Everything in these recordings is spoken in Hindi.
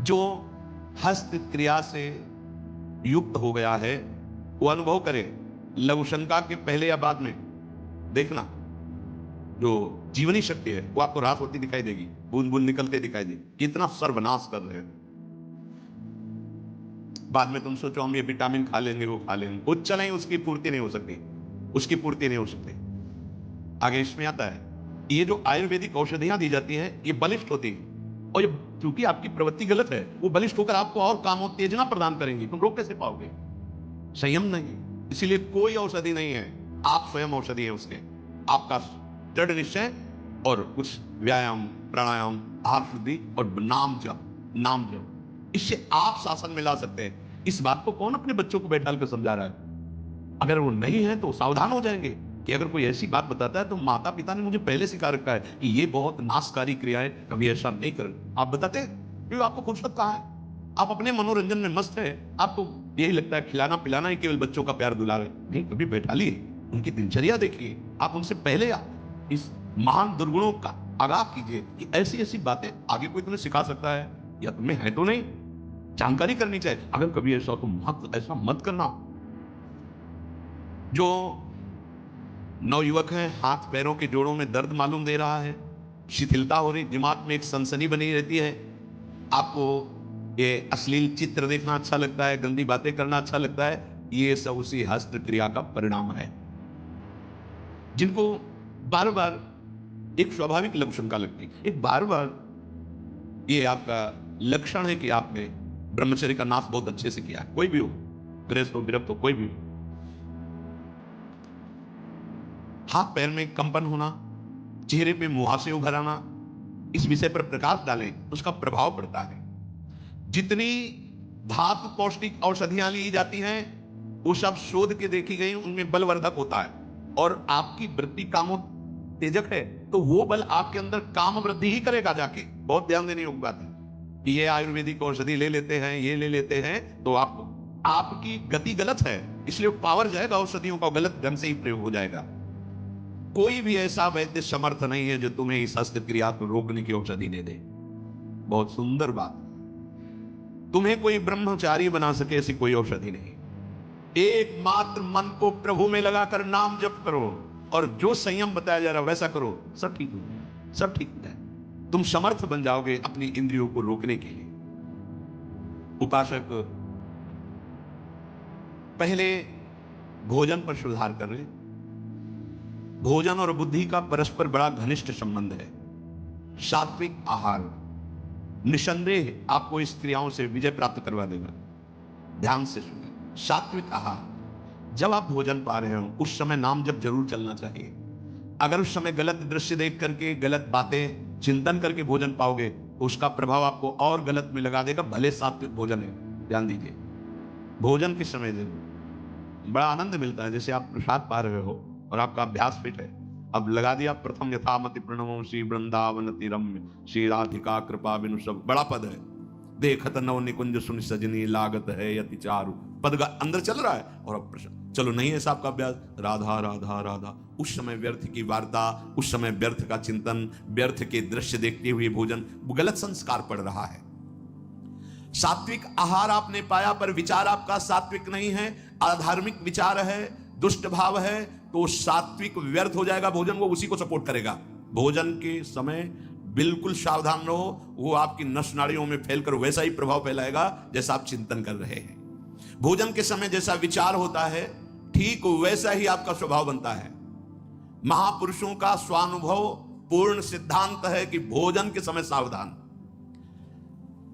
जो हस्त क्रिया से युक्त हो गया है वो अनुभव करे, लघु शंका के पहले या बाद में। देखना, जो जीवनी शक्ति है वो आपको रात होती दिखाई देगी, बूंद बूंद निकलते दिखाई देगी, कितना सर्वनाश कर रहे हैं। बाद में तुम सोचो हम ये विटामिन खा लेंगे, वो खा लेंगे, वो चलें, उसकी पूर्ति नहीं हो सकती, उसकी पूर्ति नहीं हो सकती। आगे इसमें आता है, ये जो आयुर्वेदिक औषधियां दी जाती हैं ये बलिष्ठ होती हैं, और ये चूंकि आपकी प्रवृत्ति गलत है, वो बलिष्ठ होकर आपको और कामोत्तेजना प्रदान करेंगी। तुम रोक कैसे पाओगे? संयम नहीं। इसीलिए कोई औषधि नहीं है, आप स्वयं औषधि है उसके। आपका दृढ़ निश्चय और कुछ व्यायाम, प्राणायाम, आहार शुद्धि और नाम जप, इससे आप शासन में ला सकते हैं। इस बात को कौन अपने बच्चों को बैठाल कर समझा रहा है? अगर वो नहीं है तो सावधान हो जाएंगे कि अगर कोई ऐसी बात बताता है तो माता पिता ने मुझे पहले सिखा रखा है कि ये बहुत नाशकारी क्रिया है, कभी ऐसा नहीं कर। आप बताते हैं क्योंकि आपको फुर्सत कहाँ है? आप अपने मनोरंजन में मस्त है, आपको यही लगता है खिलाना पिलाना ही केवल बच्चों का प्यार दुलार है। नहीं, कभी बैठा लिए, उनकी दिनचर्या देखिए, आप उनसे पहले इस महान दुर्गुणों का आगाह कीजिए कि ऐसी ऐसी बातें आगे कोई तुम्हें सिखा सकता है या तुम्हें है तो नहीं, जानकारी करनी चाहिए। अगर कभी ऐसा तो ऐसा मत करना। जो नवयुवक है, हाथ पैरों के जोड़ों में दर्द मालूम दे रहा है, शिथिलता हो रही, दिमाग में एक सनसनी बनी रहती है, आपको ये अश्लील चित्र देखना अच्छा लगता है, गंदी बातें करना अच्छा लगता है, ये सब उसी हस्त क्रिया का परिणाम है। जिनको बार बार एक स्वाभाविक लक्षण का लगती है, एक बार बार ये आपका लक्षण है कि आपने ब्रह्मचर्य का नाश बहुत अच्छे से किया है। कोई भी हो, गृहस्थ हो, गिरफ्त हो, कोई भी हो, हाथ पैर में कंपन होना, चेहरे पे मुहासे उभर आना, इस विषय पर प्रकाश डालें, उसका प्रभाव पड़ता है। जितनी धातु पौष्टिक औषधियां ली जाती हैं वो सब शोध के देखी गई, उनमें बलवर्धक होता है। और आपकी वृत्ति कामोत्तेजक है तो वो बल आपके अंदर काम वृद्धि ही करेगा जाके। बहुत ध्यान देने योग्य बात है कि ये आयुर्वेदिक औषधि ले लेते हैं, ये ले लेते हैं तो आपकी गति गलत है, इसलिए पावर जाएगा औषधियों का, गलत ढंग से ही प्रयोग हो जाएगा। कोई भी ऐसा वैद्य समर्थ नहीं है जो तुम्हें इस हस्त क्रिया को रोकने की औषधि दे दे। बहुत सुंदर बात, तुम्हें कोई ब्रह्मचारी बना सके ऐसी कोई औषधि नहीं। एकमात्र मन को प्रभु में लगाकर नाम जप करो और जो संयम बताया जा रहा है वैसा करो, सब ठीक हो, सब ठीक है। तुम समर्थ बन जाओगे अपनी इंद्रियों को रोकने के लिए। उपासक पहले भोजन पर सुधार कर रहे। भोजन और बुद्धि का परस्पर बड़ा घनिष्ठ संबंध है। सात्विक आहार निसंदेह आपको इस क्रियाओं से विजय प्राप्त करवा देगा। ध्यान से सुनिए, सात्विक आहार, जब आप भोजन पा रहे हो उस समय नाम जब जरूर चलना चाहिए। अगर उस समय गलत दृश्य देख करके, गलत बातें चिंतन करके भोजन पाओगे तो उसका प्रभाव आपको और गलत में लगा देगा, भले सात्विक भोजन है। ध्यान दीजिए, भोजन के समय बड़ा आनंद मिलता है, जैसे आप प्रसाद पा रहे हो और आपका अभ्यास फिट है। अब लगा दिया प्रथम यथामति प्रणवो श्री वृंदावन रम्य श्री राधिका कृपा बिनु सब, बड़ा पद है। देखत नव निकुंज सुन सजनी लागत है यति चारु, पद का अंदर चल रहा है और अब प्रश्न चलो नहीं है साहब का अभ्यास, राधा राधा राधा। उस समय व्यर्थ की वार्ता, उस समय व्यर्थ का चिंतन, व्यर्थ के दृश्य देखते हुए भोजन, गलत संस्कार पड़ रहा है। सात्विक आहार आपने पाया पर विचार आपका सात्विक नहीं है, अधार्मिक विचार है, दुष्ट भाव है, तो सात्विक व्यर्थ हो जाएगा भोजन, वो उसी को सपोर्ट करेगा। भोजन के समय बिल्कुल सावधान रहो, वो आपकी नस नाड़ियों में फैलकर वैसा ही प्रभाव फैलाएगा जैसा आप चिंतन कर रहे हैं। भोजन के समय जैसा विचार होता है ठीक वैसा ही आपका स्वभाव बनता है। महापुरुषों का स्वानुभव पूर्ण सिद्धांत है कि भोजन के समय सावधान।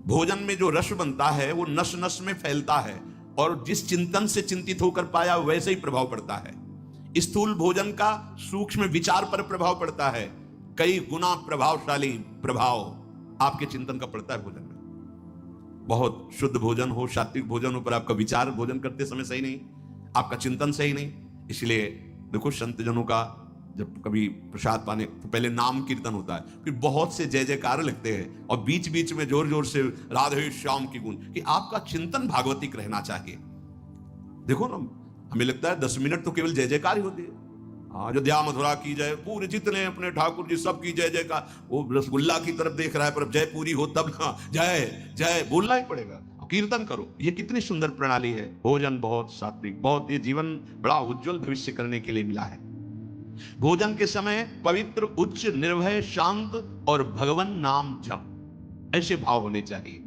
भोजन में जो रस बनता है वो नस नस में फैलता है और जिस चिंतन से चिंतित होकर पाया वैसे ही प्रभाव पड़ता है। स्थूल भोजन का सूक्ष्म विचार पर प्रभाव पड़ता है, कई गुना प्रभावशाली प्रभाव आपके चिंतन का पड़ता है भोजन में। बहुत शुद्ध भोजन हो, सात्विक भोजन हो, पर आपका विचार भोजन करते समय सही नहीं, आपका चिंतन सही नहीं। इसलिए देखो संत जनों का जब कभी प्रसाद पाने तो पहले नाम कीर्तन होता है, फिर बहुत से जय जयकार लगते हैं और बीच बीच में जोर जोर से राधे श्याम की गुण, कि आपका चिंतन भागवतिक रहना चाहिए। देखो ना, हमें लगता है 10 मिनट तो केवल जय जयकार ही होती है, अयोध्या मथुरा की जय, पूरे जितने अपने ठाकुर जी सब की जय जय का, वो रसगुल्ला की तरफ देख रहा है, पर जय पूरी हो तब ना जय जय बोलना ही पड़ेगा। कीर्तन करो। ये कितनी सुंदर प्रणाली है। भोजन बहुत सात्विक, बहुत, ये जीवन बड़ा उज्जवल भविष्य करने के लिए मिला है। भोजन के समय पवित्र, उच्च, निर्भय, शांत और भगवान नाम जप, ऐसे भाव होने चाहिए।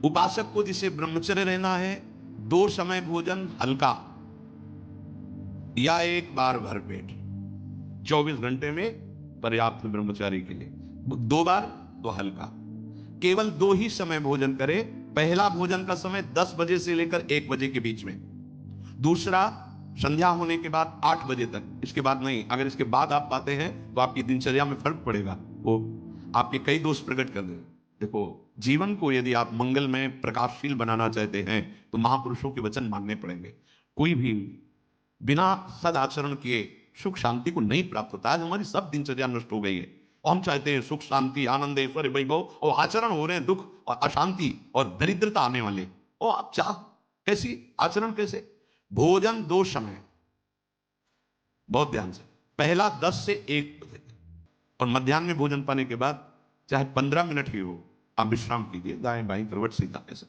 उपासक को जिसे ब्रह्मचर्य रहना है, 2 समय भोजन हल्का या 1 बार भरपेट, 24 घंटे में पर्याप्त ब्रह्मचारी के लिए। 2 बार तो हल्का। केवल 2 ही समय भोजन करे। पहला भोजन का समय 10 बजे से लेकर 1 बजे के बीच में, दूसरा संध्या होने के बाद 8 बजे तक, इसके बाद नहीं। अगर इसके बाद आप पाते हैं तो आपकी दिनचर्या में फर्क पड़ेगा, वो आपके कई दोष प्रकट कर देगा। देखो, जीवन को यदि आप मंगलमय प्रकाशशील बनाना चाहते हैं तो महापुरुषों के वचन मानने पड़ेंगे। कोई भी बिना सदाचरण किए सुख शांति को नहीं प्राप्त होता है। हमारी सब दिनचर्या नष्ट हो गई है और हम चाहते हैं सुख शांति आनंद ऐश्वर्य वैभव, और आचरण हो रहे हैं दुख और अशांति और दरिद्रता आने वाले। और आप चाह कैसी आचरण, कैसे? भोजन 2 समय, बहुत ध्यान से। पहला 10 से 1 बजे, और मध्याह्न में भोजन पाने के बाद चाहे 15 मिनट ही हो, आप विश्राम कीजिए, दाएं बाएं करवट सीधा कैसे।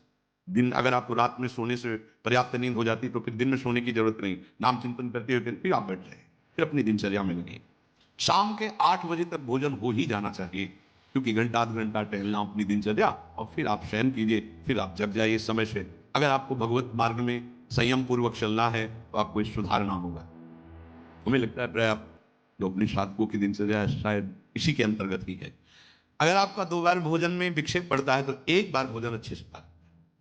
दिन अगर आपको रात में सोने से पर्याप्त नींद हो जाती तो फिर दिन में सोने की जरूरत नहीं। नाम चिंतन करते हुए फिर आप बैठ जाए, फिर अपनी दिनचर्या में लगे। शाम के 8 बजे तक भोजन हो ही जाना चाहिए, क्योंकि घंटा आध घंटा टहलना अपनी दिनचर्या, और फिर आप शयन कीजिए, फिर आप जग जाइए समय से। अगर आपको भगवत मार्ग में संयम पूर्वक चलना है तो आपको सुधारना होगा। हमें लगता है प्राय जो अपनी साधकों की दिनचर्या शायद इसी के अंतर्गत ही है। अगर आपका 2 बार भोजन में विक्षेप पड़ता है तो 1 बार भोजन अच्छे से पाए,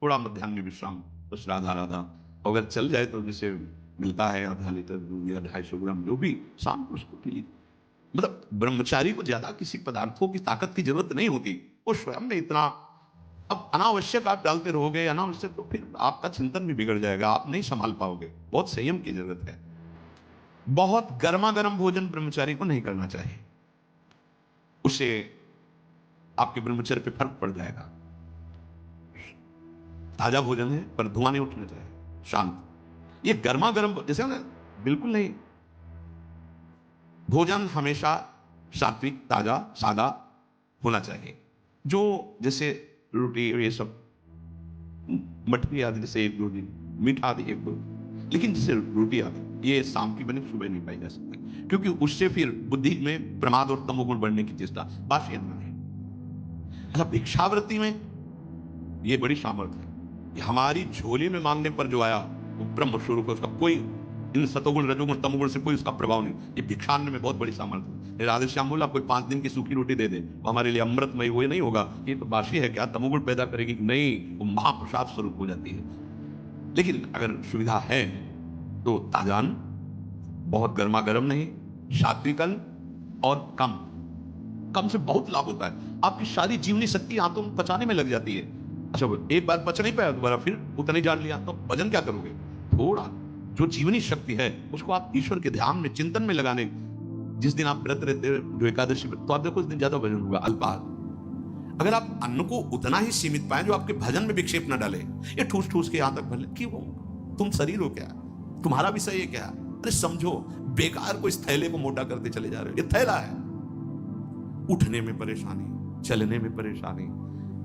थोड़ा मध्याह्न में विश्राम, बस राधा राधा। अगर चल जाए तो जैसे मिलता है आधा लीटर दूध या 250 ग्राम, जो भी, शाम को उसको पीजिए। मतलब ब्रह्मचारी को ज्यादा किसी पदार्थों की ताकत की जरूरत नहीं होती, वो स्वयं में इतना। अब अनावश्यक आप डालते रहोगे अनावश्यक, तो फिर आपका चिंतन भी बिगड़ जाएगा, आप नहीं संभाल पाओगे। बहुत संयम की जरूरत है। बहुत गर्मा गर्म भोजन ब्रह्मचारी को नहीं करना चाहिए, उसे आपके ब्रह्मचर्य पे फर्क पड़ जाएगा। ताजा भोजन है पर धुआं नहीं उठना चाहिए, शांत। ये गर्मा गर्म जैसे ना, बिल्कुल नहीं। भोजन हमेशा सात्विक, ताजा, सादा होना चाहिए। जो जैसे रोटी ये सब, मटकी आदि जैसे 1-2 दिन, मीठा आदि 1-2, लेकिन जैसे रोटी आदि ये शाम की बनी सुबह नहीं पाई जा सकती, क्योंकि उससे फिर बुद्धि में प्रमाद और तमोगुण बढ़ने की चेष्टा, बासी अन्न है। अच्छा, भिक्षावृत्ति में ये बड़ी सामर्थ्य है। हमारी झोली में मांगने पर जो आया वो ब्रह्म स्वरूप है, उसका कोई इन सतोगुण रजोगुण तमोगुण से कोई उसका प्रभाव नहीं। ये भिक्षान्न में बहुत बड़ी सामर्थ्य है। राधे श्याम बोला कोई 5 दिन की सूखी रोटी दे दे, वो हमारे लिए अमृतमय, वो नहीं होगा, ये तो बासी है क्या, तमोगुण पैदा करेगी? नहीं, वो महाप्रसाद स्वरूप हो जाती है। लेकिन अगर सुविधा है तो ताजान, बहुत गर्मा गर्म नहीं, सात्विक अन्न, और कम कम से बहुत लाभ होता है। आपकी सारी जीवनी शक्ति आंतों में पचाने में लग जाती है। अच्छा, एक बार पच नहीं पाया, दोबारा फिर उतना ही जान लिया, तो भजन क्या करोगे? थोड़ा जो जीवनी शक्ति है उसको आप ईश्वर के ध्यान में, चिंतन में लगाने। जिस दिन आप व्रत रहते हो, जो एकादशी, तो आप देखो उस दिन ज्यादा भजन होगा, अल्पाहार। अगर आप अन्न को उतना ही सीमित पाए जो आपके भजन में विक्षेप न डाले, ये ठूस ठूस के यहां तक भले, क्यों? तुम शरीर हो क्या? तुम्हारा विषय ये क्या? अरे समझो, बेकार को इस थैले को मोटा करते चले जा रहे हो। ये थैला है। उठने में परेशानी, चलने में परेशानी,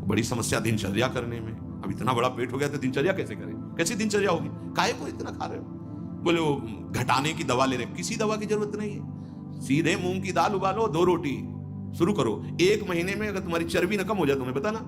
बड़ी समस्या दिनचर्या करने में। अब इतना बड़ा पेट हो गया तो दिनचर्या कैसे करें? कैसी दिनचर्या होगी? काहे को इतना खा रहे हो? बोले वो घटाने की दवा ले रहे, किसी दवा की जरूरत नहीं है। सीधे मूंग की दाल उबालो, 2 रोटी शुरू करो। 1 महीने में अगर तुम्हारी चर्बी न कम हो जाए, तुम्हें बताना,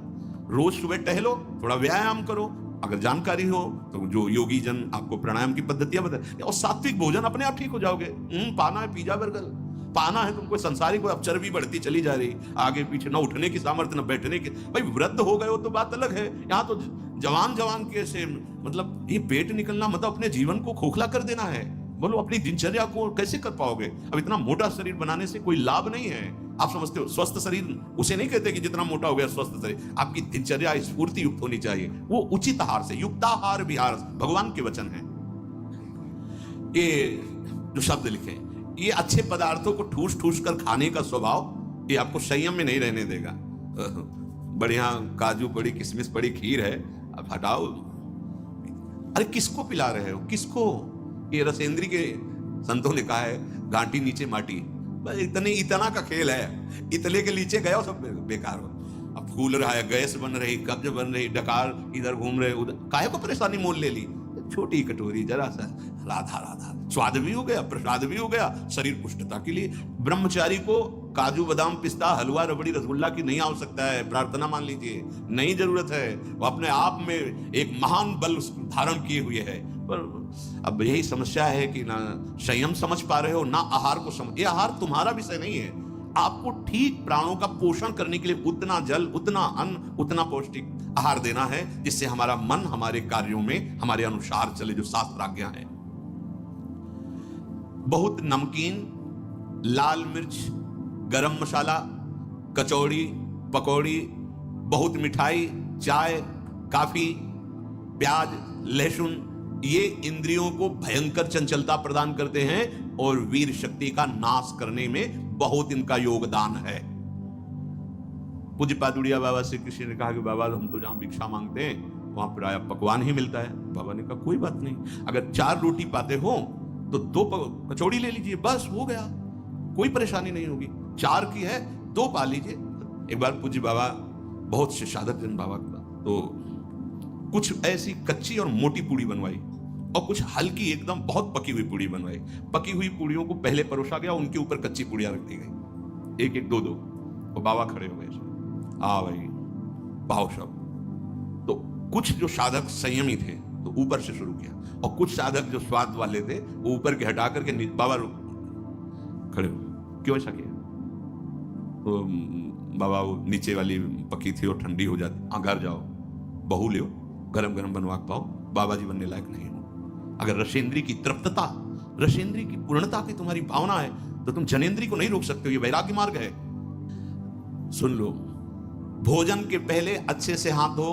रोज सुबह टहलो, थोड़ा व्यायाम करो। अगर जानकारी हो तो जो योगी जन आपको प्राणायाम की पद्धतियां बताए, और सात्विक भोजन, अपने आप ठीक हो जाओगे। पाना है पिज्जा बर्गर, पाना है तुमको संसारिक को, अब चर्बी बढ़ती चली जा रही, आगे पीछे, ना उठने की सामर्थ्य, ना बैठने की। भाई वृद्ध हो गए हो तो बात अलग है, यहाँ तो जवान जवान के से, मतलब ये पेट निकलना मतलब अपने जीवन को खोखला कर देना है। बोलो अपनी दिनचर्या को कैसे कर पाओगे? अब इतना मोटा शरीर बनाने से कोई लाभ नहीं है। आप समझते हो स्वस्थ शरीर उसे नहीं कहते कि जितना मोटा हो गया स्वस्थ शरीर। आपकी दिनचर्या स्फूर्ति युक्त होनी चाहिए, वो उचित आहार से, युक्ताहार विहार, भगवान के वचन है। ये जो शब्द लिखे, ये अच्छे पदार्थों को ठूस ठूस कर खाने का स्वभाव, ये आपको संयम में नहीं रहने देगा। बढ़िया काजू पड़ी, किशमिश पड़ी, खीर है, अब हटाओ। अरे किसको पिला रहे हो? किसको? ये रसेंद्री के संतों ने कहा है, घाटी नीचे माटी, बस इतना का खेल है। इतने के नीचे गए सब बेकार हो। अब फूल रहा है, गैस बन रही, कब्ज बन रही, डकार इधर घूम रहे, उधर काहे को परेशानी मोल ले ली। छोटी कटोरी जरा सा राधा राधा, स्वाद भी हो गया, प्रसाद भी हो गया, शरीर पुष्टता के लिए। ब्रह्मचारी को काजू बादाम पिस्ता हलवा रबड़ी रसगुल्ला की नहीं आवश्यकता है, प्रार्थना मान लीजिए, नहीं जरूरत है। वो अपने आप में एक महान बल धारण किए हुए है। पर अब यही समस्या है कि ना संयम समझ पा रहे हो, ना आहार को समझ। ये आहार तुम्हारा विषय नहीं है। आपको ठीक प्राणों का पोषण करने के लिए उतना जल, उतना अन्न, उतना पौष्टिक आहार देना है जिससे हमारा मन हमारे कार्यों में हमारे अनुसार चले, जो शास्त्राज्ञा है। बहुत नमकीन, लाल मिर्च, गरम मसाला, कचौड़ी, पकौड़ी, बहुत मिठाई, चाय, काफी, प्याज, लहसुन, ये इंद्रियों को भयंकर चंचलता प्रदान करते हैं और वीर शक्ति का नाश करने में बहुत इनका योगदान है। पूज्य पादुड़िया बाबा से किसी ने कहा कि बाबा हम तो जहां भिक्षा मांगते हैं वहां प्राय पकवान ही मिलता है। बाबा ने कहा कोई बात नहीं, अगर 4 रोटी पाते हो तो 2 कचौड़ी ले लीजिए, बस हो गया, कोई परेशानी नहीं होगी। 4 की है 2 पा लीजिए। एक बार पूज्य बाबा बहुत से साधक जन बाबा का, तो कुछ ऐसी कच्ची और मोटी पूड़ी बनवाई और कुछ हल्की एकदम बहुत पकी हुई पूड़ी बनवाई। पकी हुई पूड़ियों को पहले परोसा गया, उनके ऊपर कच्ची पूड़ियां रख दी गई, एक एक 2 2। और बाबा खड़े हो गए, आ भाई पाओ सब। तो कुछ जो साधक संयमी थे तो ऊपर से शुरू किया, और कुछ साधक जो स्वाद वाले थे वो ऊपर के हटा करके बाबा खड़े हो। क्यों ऐसा किया? तो बाबा वो नीचे वाली पकी थी और ठंडी हो जाती, घर जाओ बहू ले, गरम गरम बनवा के पाओ, बाबा जी बनने लायक नहीं हो। अगर रसेंद्री की तृप्तता, रसेंद्री की पूर्णता की तुम्हारी भावना है तो तुम जनेंद्री को नहीं रोक सकते हो। ये वैराग्य मार्ग है। सुन लो, भोजन के पहले अच्छे से हाथ धो,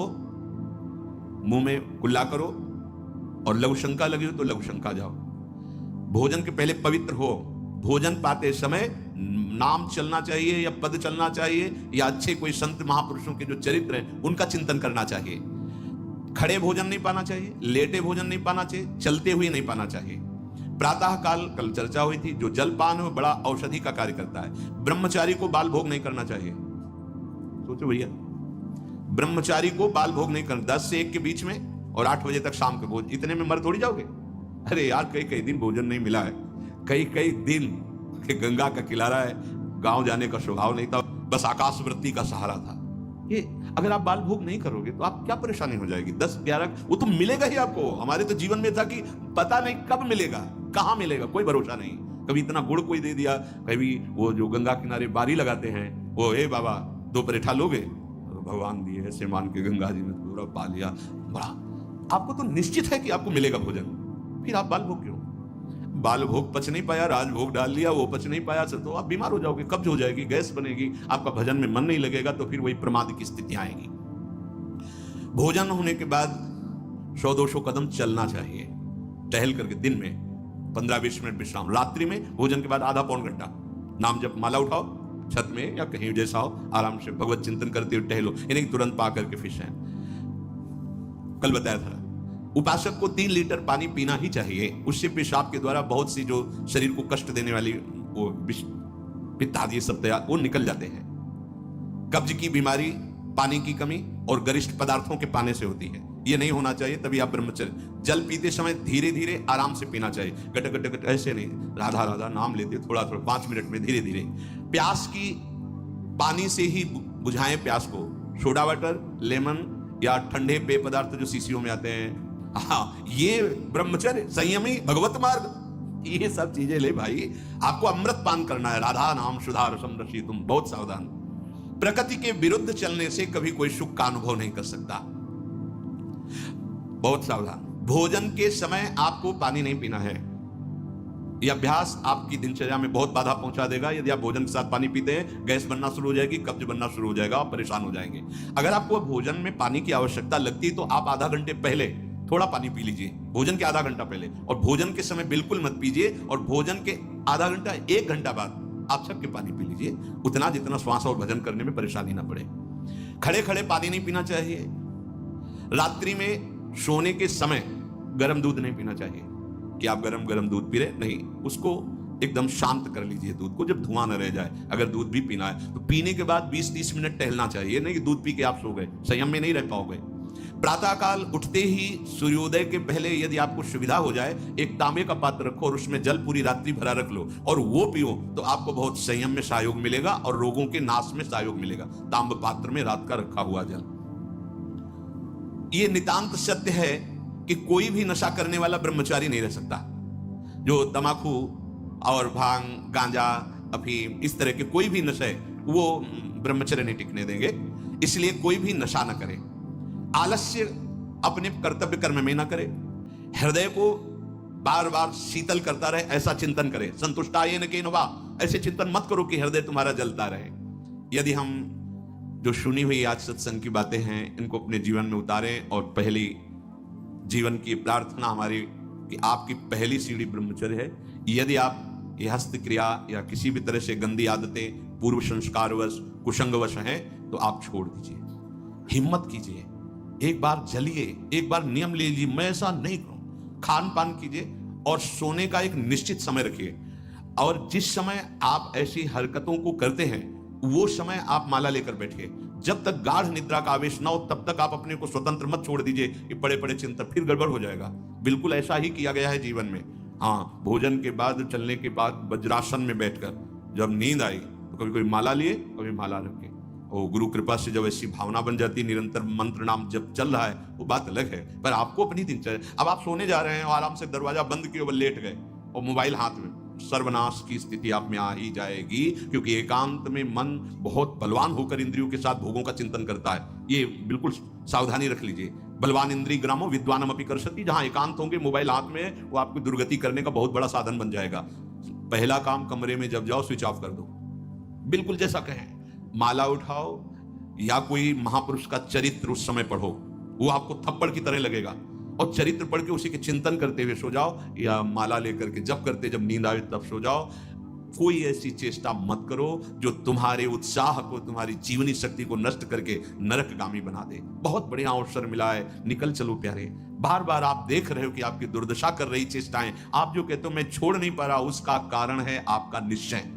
मुंह में कुल्ला करो, और लघु शंका लगी हो तो लघु शंका जाओ। भोजन के पहले पवित्र हो। भोजन पाते समय नाम चलना चाहिए या पद चलना चाहिए, या अच्छे कोई संत महापुरुषों के जो चरित्र हैं उनका चिंतन करना चाहिए। खड़े भोजन नहीं पाना चाहिए, लेटे भोजन नहीं पाना चाहिए, चलते हुए नहीं पाना चाहिए। प्रातः काल कल चर्चा हुई थी, जो जलपान है वो बड़ा औषधि का कार्य करता है। ब्रह्मचारी को बाल भोग नहीं करना चाहिए। सोचो भैया, ब्रह्मचारी को बाल भोग नहीं करना, 10 से 1 के बीच में और 8 बजे तक शाम के भोज, इतने में मर थोड़ी जाओगे। अरे यार, कई कई दिन भोजन नहीं मिला है, कई कई दिन के गंगा का किनारा है, गांव जाने का स्वभाव नहीं था, बस आकाश वृत्ति का सहारा था। ये अगर आप बाल भोग नहीं करोगे तो आप क्या परेशानी हो जाएगी। 10-11 वो तो मिलेगा ही आपको। हमारे तो जीवन में था कि पता नहीं कब मिलेगा, कहां मिलेगा, कोई भरोसा नहीं। कभी इतना गुड़ कोई दे दिया, कभी वो जो गंगा किनारे बारी लगाते हैं वो, ए बाबा 2 परेठा लोगे, तो भगवान दिए ऐसे मान के गंगा जी में पूरा पा लिया। बड़ा आपको तो निश्चित है कि आपको मिलेगा भोजन, फिर आप बाल भोग क्यों? बाल भोग पच नहीं पाया, राज भोग डाल लिया, वो पच नहीं पाया, तो आप बीमार हो जाओगे, कब्ज हो जाएगी, गैस बनेगी, आपका भजन में मन नहीं लगेगा, तो फिर वही प्रमाद की स्थिति आएगी। भोजन होने के बाद 100-200 कदम चलना चाहिए, टहल करके। दिन में 15-20 मिनट विश्राम, रात्रि में भोजन के बाद आधा पौन घंटा नाम जप माला उठाओ, छत में या कहीं जैसा हो, आराम से भगवत चिंतन करते हुए टहलो, यानी तुरंत पा करके फिश है। कल बताया था उपासक को 3 लीटर पानी पीना ही चाहिए। उससे पेशाब के द्वारा बहुत सी जो शरीर को कष्ट देने वाली वो पित्त आदि सब तैयार वो निकल जाते हैं। कब्ज की बीमारी पानी की कमी और गरिष्ठ पदार्थों के पाने से होती है, ये नहीं होना चाहिए। तभी आप ब्रह्मचर्य, जल पीते समय धीरे धीरे आराम से पीना चाहिए, गट गट गट ऐसे नहीं, राधा राधा नाम लेते थोड़ा थोड़ा 5 मिनट में धीरे धीरे। प्यास की पानी से ही बुझाएं प्यास को, सोडा वाटर, लेमन या ठंडे पेय पदार्थ जो शीशियों में आते हैं, हाँ, ये ब्रह्मचर्य, संयमी, भगवत मार्ग, ये सब चीजें ले भाई। आपको अमृत पान करना है, राधा नाम सुधा रसम रसी, तुम बहुत सावधान। प्रकृति के विरुद्ध चलने से कभी कोई सुख का अनुभव नहीं कर सकता, बहुत सावधान। भोजन के समय आपको पानी नहीं पीना है। यह अभ्यास आपकी दिनचर्या में बहुत बाधा पहुंचा देगा। यदि आप भोजन के साथ पानी पीते हैं, गैस बनना शुरू हो जाएगी, कब्ज बनना शुरू हो जाएगा, आप परेशान हो जाएंगे। अगर आपको भोजन में पानी की आवश्यकता लगती है तो आप आधा घंटे पहले थोड़ा पानी पी लीजिए, भोजन के आधा घंटा पहले, और भोजन के समय बिल्कुल मत पीजिए, और भोजन के आधा घंटा 1 घंटा बाद आप छक के पानी पी लीजिए, उतना जितना श्वास और भजन करने में परेशानी ना पड़े। खड़े खड़े पानी नहीं पीना चाहिए। रात्रि में सोने के समय गर्म दूध नहीं पीना चाहिए कि आप गरम गरम दूध पी रहे, नहीं, उसको एकदम शांत कर लीजिए दूध को, जब धुआं न रह जाए। अगर दूध भी पीना है तो पीने के बाद 20-30 मिनट टहलना चाहिए, नहीं कि दूध पी के आप सो गए, संयम में नहीं रह पाओगे। प्रातःकाल उठते ही सूर्योदय के पहले यदि आपको सुविधा हो जाए, एक तांबे का पात्र रखो और उसमें जल पूरी रात्रि भरा रख लो और वो पियो, तो आपको बहुत संयम में सहयोग मिलेगा और रोगों के नाश में सहयोग मिलेगा। तांब पात्र में रात का रखा हुआ जल। ये नितांत सत्य है कि कोई भी नशा करने वाला ब्रह्मचारी नहीं रह सकता। जो तमाकू और भांग, गांजा, अफीम, इस तरह के कोई भी नशे, वो ब्रह्मचर्य नहीं टिकने देंगे। इसलिए कोई भी नशा ना करे। आलस्य अपने कर्तव्य कर्म में ना करे। हृदय को बार बार शीतल करता रहे, ऐसा चिंतन करे। संतुष्टायेन केन वा, ऐसे चिंतन मत करो कि हृदय तुम्हारा जलता रहे। यदि हम जो सुनी हुई आज सत्संग की बातें हैं, इनको अपने जीवन में उतारें, और पहली जीवन की प्रार्थना हमारी कि आपकी पहली सीढ़ी ब्रह्मचर्य है। यदि आप ये हस्त क्रिया या किसी भी तरह से गंदी आदतें पूर्व संस्कारवश, कुसंगवश हैं, तो आप छोड़ दीजिए। हिम्मत कीजिए, एक बार जलिए, एक बार नियम ले लीजिए, मैं ऐसा नहीं करूं। खान पान कीजिए और सोने का एक निश्चित समय रखिए। और जिस समय आप ऐसी हरकतों को करते हैं, वो समय आप माला लेकर बैठिए। जब तक गाढ़ निद्रा का आवेश ना हो, तब तक आप अपने को स्वतंत्र मत छोड़ दीजिए कि बड़े बड़े चिंतन, फिर गड़बड़ हो जाएगा। बिल्कुल ऐसा ही किया गया है जीवन में। हाँ, भोजन के बाद, चलने के बाद वज्रासन में बैठकर जब नींद आई तो कभी कोई माला लिए, कभी माला रखे। और गुरु कृपा से जब ऐसी भावना बन जाती, निरंतर मंत्र नाम जब चल रहा है, वो बात अलग है। पर आपको अपनी दिनचर्या, अब आप सोने जा रहे हैं और आराम से दरवाजा बंद किए और लेट गए और मोबाइल हाथ में, सर्वनाश की स्थिति आप में आ ही जाएगी। क्योंकि एकांत में मन बहुत बलवान होकर इंद्रियों के साथ भोगों का चिंतन करता है। ये बिल्कुल सावधानी रख लीजिए। बलवान इंद्रिय ग्रामो विद्वानम अपि कर्षति। जहां एकांत होंगे, मोबाइल हाथ में, वो आपकी दुर्गति करने का बहुत बड़ा साधन बन जाएगा। पहला काम, कमरे में जब जाओ स्विच ऑफ कर दो। बिल्कुल जैसा कहें, माला उठाओ या कोई महापुरुष का चरित्र उस समय पढ़ो, वो आपको थप्पड़ की तरह लगेगा। और चरित्र पढ़ के उसी के चिंतन करते हुए सो जाओ, या माला लेकर के जब करते, जब नींद आए तब सो जाओ। कोई ऐसी चेष्टा मत करो जो तुम्हारे उत्साह को, तुम्हारी जीवनी शक्ति को नष्ट करके नरकगामी बना दे। बहुत बढ़िया अवसर मिला है, निकल चलो प्यारे। बार बार आप देख रहे हो कि आपकी दुर्दशा कर रही चेष्टाएं, आप जो कहते हो मैं छोड़ नहीं पा रहा, उसका कारण है आपका निश्चय।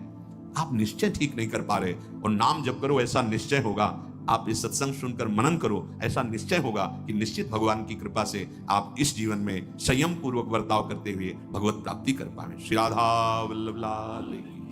आप निश्चय ठीक नहीं कर पा रहे। और नाम जप करो, ऐसा निश्चय होगा। आप इस सत्संग सुनकर मनन करो, ऐसा निश्चय होगा कि निश्चित भगवान की कृपा से आप इस जीवन में संयम पूर्वक बर्ताव करते हुए भगवत प्राप्ति कर पाए। श्री राधा वल्लभ लाल की।